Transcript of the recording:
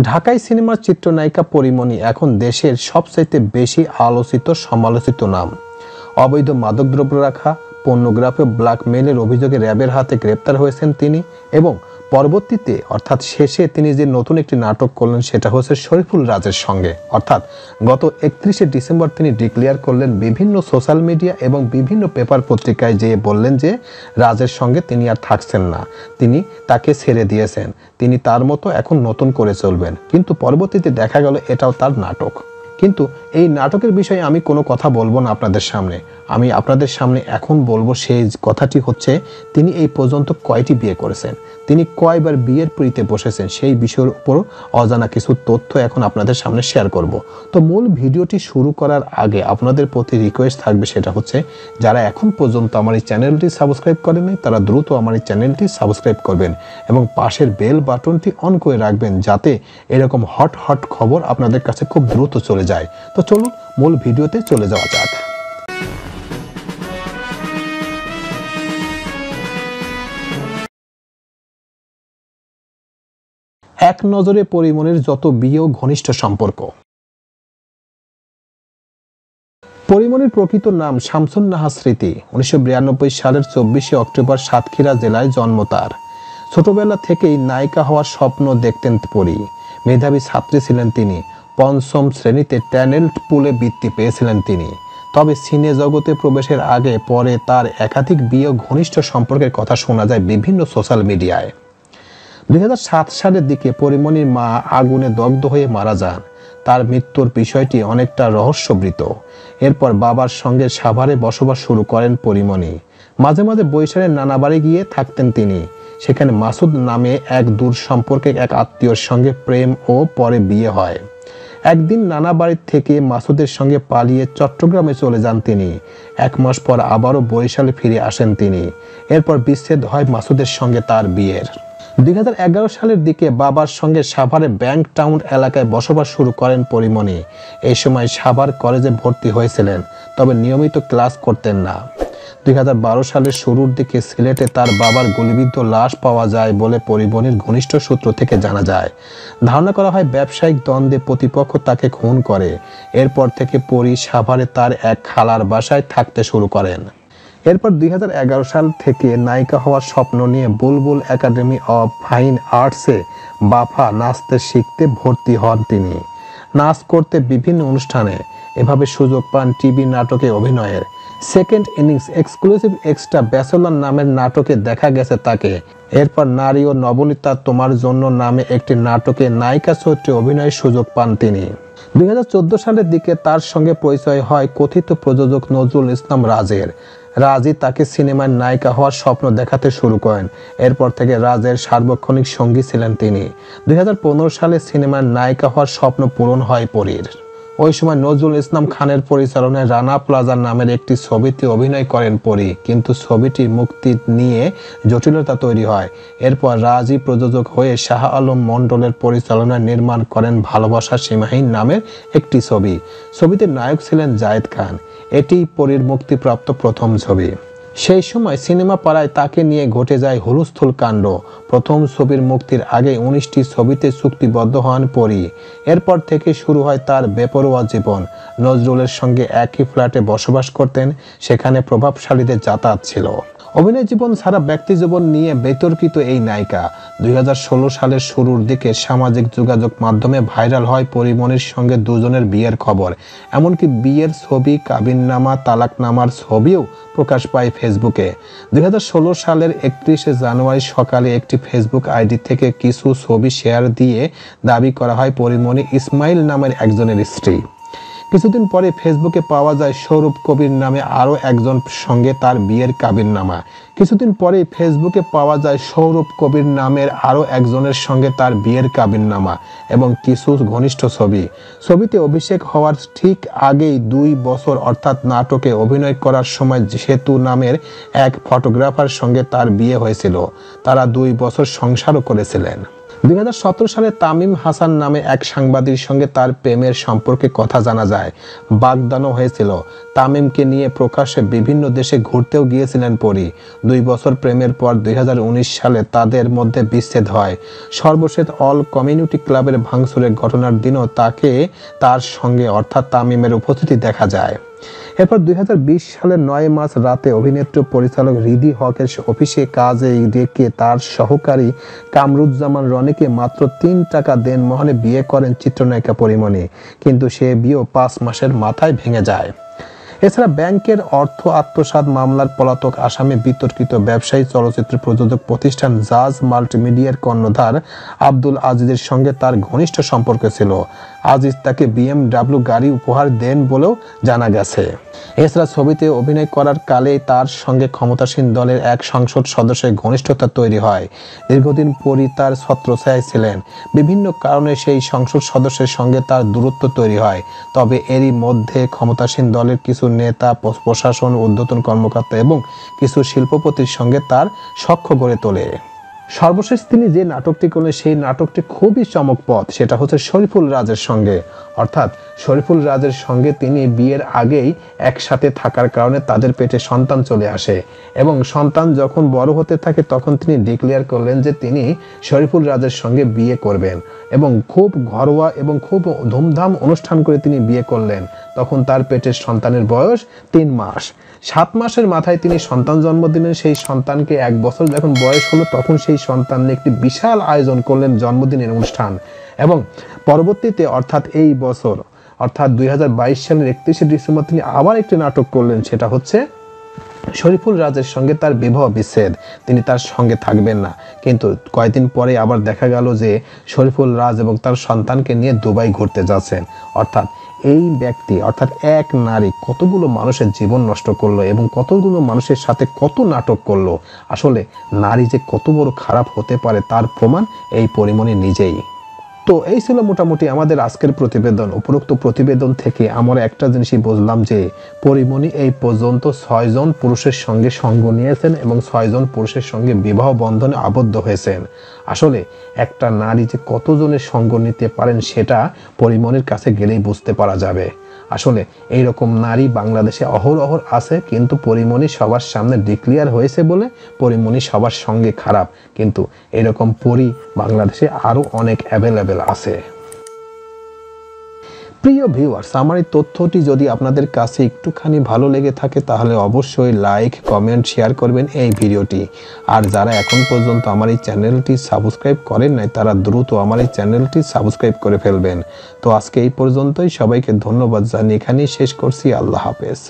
ঢাকাই সিনেমার চিত্রনায়িকা পরীমণি এখন দেশের সবচাইতে বেশি আলোচিত সমালোচিত নাম। অবৈধ মাদকদ্রব্য রাখা, পর্নোগ্রাফি, ব্ল্যাকমেইলের অভিযোগে র্যাবের হাতে গ্রেপ্তার হয়েছেন তিনি এবং পরবর্তীতে অর্থাৎ শেষে তিনি যে নতুন একটি নাটক করলেন সেটা হচ্ছে শরীফুল রাজের সঙ্গে। অর্থাৎ গত 31শে ডিসেম্বর তিনি ডিক্লেয়ার করলেন বিভিন্ন সোশ্যাল মিডিয়া এবং বিভিন্ন পেপার পত্রিকায় যেয়ে বললেন যে রাজের সঙ্গে তিনি আর থাকছেন না, তিনি তাকে ছেড়ে দিয়েছেন, তিনি তার মতো এখন নতুন করে চলবেন। কিন্তু পরবর্তীতে দেখা গেল এটাও তার নাটক। কিন্তু এই নাটকের বিষয়ে আমি কোনো কথা বলবো না আপনাদের সামনে। আমি আপনাদের সামনে এখন বলবো সেই কথাটি হচ্ছে তিনি এই পর্যন্ত কয়টি বিয়ে করেছেন, তিনি কয়বার বিয়ের পিঁড়িতে বসেছেন, সেই বিষয়ের উপর অজানা কিছু তথ্য এখন আপনাদের সামনে শেয়ার করব। তো মূল ভিডিওটি শুরু করার আগে আপনাদের প্রতি রিকোয়েস্ট থাকবে, সেটা হচ্ছে যারা এখন পর্যন্ত আমার এই চ্যানেলটি সাবস্ক্রাইব করেননি তারা দ্রুত আমার এই চ্যানেলটি সাবস্ক্রাইব করবেন এবং পাশের বেল বাটনটি অন করে রাখবেন যাতে এরকম হট হট খবর আপনাদের কাছে খুব দ্রুত চলে যায়। তো চলুন মূল ভিডিওতে চলে যাওয়া যাক। এক নজরে পরীমণির যত বিয়ে ও ঘনিষ্ঠ সম্পর্ক। পরীমণির প্রকৃত নাম শামসুন নাহার স্মৃতি। 1992 সালের 24শে অক্টোবর সাতক্ষীরা জেলায় জন্ম তার। ছোটবেলা থেকেই নায়িকা হওয়ার স্বপ্ন দেখতেন পরী। মেধাবী ছাত্রী ছিলেন তিনি। পঞ্চম শ্রেণীতে ট্যালেন্ট পুলে বৃত্তি পেয়েছিলেন তিনি। তবে সিনে জগতে প্রবেশের আগে পরে তার একাধিক বিয়ে ও ঘনিষ্ঠ সম্পর্কের কথা শোনা যায় বিভিন্ন সোশ্যাল মিডিয়ায়। 2007 সালের দিকে পরীমণির মা আগুনে দগ্ধ হয়ে মারা যান। তার মৃত্যুর বিষয়টি অনেকটা রহস্যবৃত। এরপর বাবার সঙ্গে সাভারে বসবাস শুরু করেন পরীমণি। মাঝে মাঝে বরিশালের নানা বাড়ি গিয়ে থাকতেন তিনি। সেখানে মাসুদ নামে এক দূর সম্পর্কে এক আত্মীয়র সঙ্গে প্রেম ও পরে বিয়ে হয়। একদিন নানা বাড়ির থেকে মাসুদের সঙ্গে পালিয়ে চট্টগ্রামে চলে যান তিনি। 1 মাস পর আবারও বরিশালে ফিরে আসেন তিনি। এরপর বিচ্ছেদ হয় মাসুদের সঙ্গে তার বিয়ের। 2011 সালের দিকে বাবার সঙ্গে সাভারে ব্যাংক টাউন এলাকায় বসবাস শুরু করেন পরীমণি। এই সময় সাভার কলেজে ভর্তি হয়েছিলেন, তবে নিয়মিত ক্লাস করতেন না। 2012 সালের শুরুর দিকে সিলেটে তার বাবার গুলিবিদ্ধ লাশ পাওয়া যায় বলে পরীমণির ঘনিষ্ঠ সূত্র থেকে জানা যায়। ধারণা করা হয় ব্যবসায়িক দ্বন্দ্বে প্রতিপক্ষ তাকে খুন করে। এরপর থেকে পরী সাভারে তার এক খালার বাসায় থাকতে শুরু করেন। এরপর 2011 সাল থেকে নায়িকা হওয়ার স্বপ্ন নিয়ে বুলবুল একাডেমি অব ফাইন আর্টসে বাফা নাচতে শিখতে ভর্তি হন তিনি। নাচ করতে বিভিন্ন অনুষ্ঠানে এভাবে সুযোগ পান টিভি নাটকে অভিনয়ের। Second innings exclusive extra bachelor নামের নাটকে দেখা গেছে তাকে। এরপর নারী ও নবনীতা তোমার জন্য নামে একটি নাটকে নায়িকা চরিত্রে অভিনয়ের সুযোগ পান তিনি। 2014 সালের দিকে তার সঙ্গে পরিচয় হয় কথিত প্রযোজক নজরুল ইসলাম রাজের। রাজই তাকে সিনেমার নায়িকা হওয়ার স্বপ্ন দেখাতে শুরু করেন। এরপর থেকে রাজের সার্বক্ষণিক সঙ্গী ছিলেন তিনি। 2015 সালে সিনেমার নায়িকা হওয়ার স্বপ্ন পূরণ হয় পরীর। ওই সময় নজরুল ইসলাম খানের পরিচালনায় রানা প্লাজা নামের একটি ছবিতে অভিনয় করেন পরী, কিন্তু ছবিটি মুক্তি নিয়ে জটিলতা তৈরি হয়। এরপর রাজই প্রযোজক হয়ে শাহ আলম মণ্ডলের পরিচালনায় নির্মাণ করেন ভালোবাসা সীমাহীন নামের একটি ছবি। ছবিতে নায়ক ছিলেন জায়েদ খান। এটিই পরীর মুক্তিপ্রাপ্ত প্রথম ছবি। সেই সময় সিনেমা পাড়ায় তাকে নিয়ে ঘটে যায় হুলস্থুল কাণ্ড। প্রথম ছবির মুক্তির আগে 19টি ছবিতে চুক্তিবদ্ধ হন পরী। এরপর থেকে শুরু হয় তার বেপরোয়া জীবন। নজরুলের সঙ্গে একই ফ্ল্যাটে বসবাস করতেন, সেখানে প্রভাবশালীদের যাতায়াত ছিল। অভিনয় জীবন ছাড়া ব্যক্তি জীবন নিয়ে বিতর্কিত এই নায়িকা। 2016 সালের শুরুর দিকে সামাজিক যোগাযোগ মাধ্যমে ভাইরাল হয় পরীমণির সঙ্গে দুজনের বিয়ের খবর। এমনকি বিয়ের ছবি, কাবিননামা, তালাকনামার ছবিও প্রকাশ পায় ফেসবুকে। 2016 সালের 31শে জানুয়ারি সকালে একটি ফেসবুক আইডি থেকে কিছু ছবি শেয়ার দিয়ে দাবি করা হয় পরীমণি ইসমাইল নামের একজনের স্ত্রী। কিছুদিন পরে ফেসবুকে পাওয়া যায় সৌরভ কবির নামে আরও একজন সঙ্গে তার বিয়ের কাবিননামা। কিছুদিন পরেই ফেসবুকে পাওয়া যায় সৌরভ কবির নামের আরও একজনের সঙ্গে তার বিয়ের কাবিননামা এবং কিছু ঘনিষ্ঠ ছবি। ছবিতে অভিষেক হওয়ার ঠিক আগেই 2 বছর অর্থাৎ নাটকে অভিনয় করার সময় সেতু নামের এক ফটোগ্রাফার সঙ্গে তার বিয়ে হয়েছিল। তারা 2 বছর সংসারও করেছিলেন। 2017 সালে তামিম হাসান নামে এক সাংবাদিকের সঙ্গে তার প্রেমের সম্পর্কে কথা জানা যায়। বাগদানও হয়েছিল। তামিমকে নিয়ে প্রকাশ্যে বিভিন্ন দেশে ঘুরতেও গিয়েছিলেন পরী। 2 বছর প্রেমের পর 2019 সালে তাদের মধ্যে বিচ্ছেদ হয়। সর্বশেষ অল কমিউনিটি ক্লাবের ভাঙচুরের ঘটনার দিনও তাকে তার সঙ্গে অর্থাৎ তামিমের উপস্থিতি দেখা যায়। এরপর 2020 সালের 9 মার্চ রাতে অভিনেত্রী পরিচালক হৃদি হকের অফিসে কাজে রেখে তার সহকারী কামরুজ্জামান রনিকে মাত্র 3 টাকা দেনমোহরে বিয়ে করেন চিত্রনায়িকা পরিমণি। কিন্তু সে বিয়েও 5 মাসের মাথায় ভেঙে যায়। এছাড়া ব্যাংকের অর্থ আত্মসাৎ মামলার পলাতক আসামি বিতর্কিত ব্যবসায়ী চলচ্চিত্র প্রযোজক প্রতিষ্ঠান জাজ মাল্টিমিডিয়ার কর্ণধার আব্দুল আজিজের সঙ্গে তার ঘনিষ্ঠ সম্পর্ক ছিল। আজিজ তাকে BMW গাড়ি উপহার দেন বলেও জানা গেছে। এছাড়া ছবিতে অভিনয় করার কালেই তার সঙ্গে ক্ষমতাসীন দলের এক সংসদ সদস্যের ঘনিষ্ঠতা তৈরি হয়। দীর্ঘদিন পরই তার ছত্রছায়ায় ছিলেন। বিভিন্ন কারণে সেই সংসদ সদস্যের সঙ্গে তার দূরত্ব তৈরি হয়। তবে এরই মধ্যে ক্ষমতাসীন দলের কিছু নেতা, প্রশাসন, ঊর্ধ্বতন কর্মকর্তা এবং কিছু শিল্পপতির সঙ্গে তার সখ্য গড়ে তোলে। সর্বশেষ তিনি যে নাটকটি করলেন সেই নাটকটি খুবই চমকপ্রদ। সেটা হচ্ছে শরীফুল রাজের সঙ্গে, অর্থাৎ শরীফুল রাজের সঙ্গে তিনি বিয়ের আগেই একসাথে থাকার কারণে তাদের পেটে সন্তান চলে আসে এবং সন্তান যখন বড় হতে থাকে তখন তিনি ডিক্লেয়ার করলেন যে তিনি শরীফুল রাজের সঙ্গে বিয়ে করবেন এবং খুব ঘরোয়া এবং খুব ধুমধাম অনুষ্ঠান করে তিনি বিয়ে করলেন। তখন তার পেটের সন্তানের বয়স 3 মাস। 7 মাসের মাথায় তিনি সন্তান জন্ম দিলেন। সেই সন্তানকে 1 বছর যখন বয়স হলো তখন সেই সন্তানের একটি বিশাল আয়োজন করলেন জন্মদিনের অনুষ্ঠান এবং পরবর্তীতে অর্থাৎ এই বছর অর্থাৎ 2022 সালের 31শে ডিসেম্বর তিনি আবার একটি নাটক করলেন। সেটা হচ্ছে শরীফুল রাজের সঙ্গে তার বিবাহ বিচ্ছেদ, তিনি তার সঙ্গে থাকবেন না। কিন্তু কয়েকদিন পরে আবার দেখা গেল যে শরীফুল রাজ এবং তার সন্তানকে নিয়ে দুবাই ঘুরতে যাচ্ছেন। অর্থাৎ এই ব্যক্তি অর্থাৎ এক নারী কতগুলো মানুষের জীবন নষ্ট করলো এবং কতগুলো মানুষের সাথে কত নাটক করলো। আসলে নারী যে কত বড় খারাপ হতে পারে তার প্রমাণ এই পরিমণি নিজেই। তো এই ছিল মোটামুটি আমাদের আজকের প্রতিবেদন। উপরোক্ত প্রতিবেদন থেকে আমরা একটা জিনিসই বুঝলাম যে পরিমণি এই পর্যন্ত 6 জন পুরুষের সঙ্গে সঙ্গ নিয়েছেন এবং 6 জন পুরুষের সঙ্গে বিবাহ বন্ধনে আবদ্ধ হয়েছেন। আসলে একটা নারী যে কতজনের সঙ্গ নিতে পারেন সেটা পরিমণির কাছে গেলেই বুঝতে পারা যাবে। আসলে এই রকম নারী বাংলাদেশে অহরহ আছে, কিন্তু পরিমণি সবার সামনে ডিক্লেয়ার হয়েছে বলে পরিমণি সবার সঙ্গে খারাপ, কিন্তু এরকম পরি বাংলাদেশে আরো অনেক অ্যাভেলেবেল আছে। প্রিয় ভিউয়ার্স, আমার এই তথ্যটি যদি আপনাদের কাছে একটুখানি ভালো লেগে থাকে তাহলে অবশ্যই লাইক, কমেন্ট, শেয়ার করবেন এই ভিডিওটি। আর যারা এখন পর্যন্ত আমার এই চ্যানেলটি সাবস্ক্রাইব করেন নাই তারা দ্রুত আমার এই চ্যানেলটি সাবস্ক্রাইব করে ফেলবেন। তো আজকে এই পর্যন্তই, সবাইকে ধন্যবাদ জানিয়ে এখানেই শেষ করছি। আল্লাহ হাফেজ।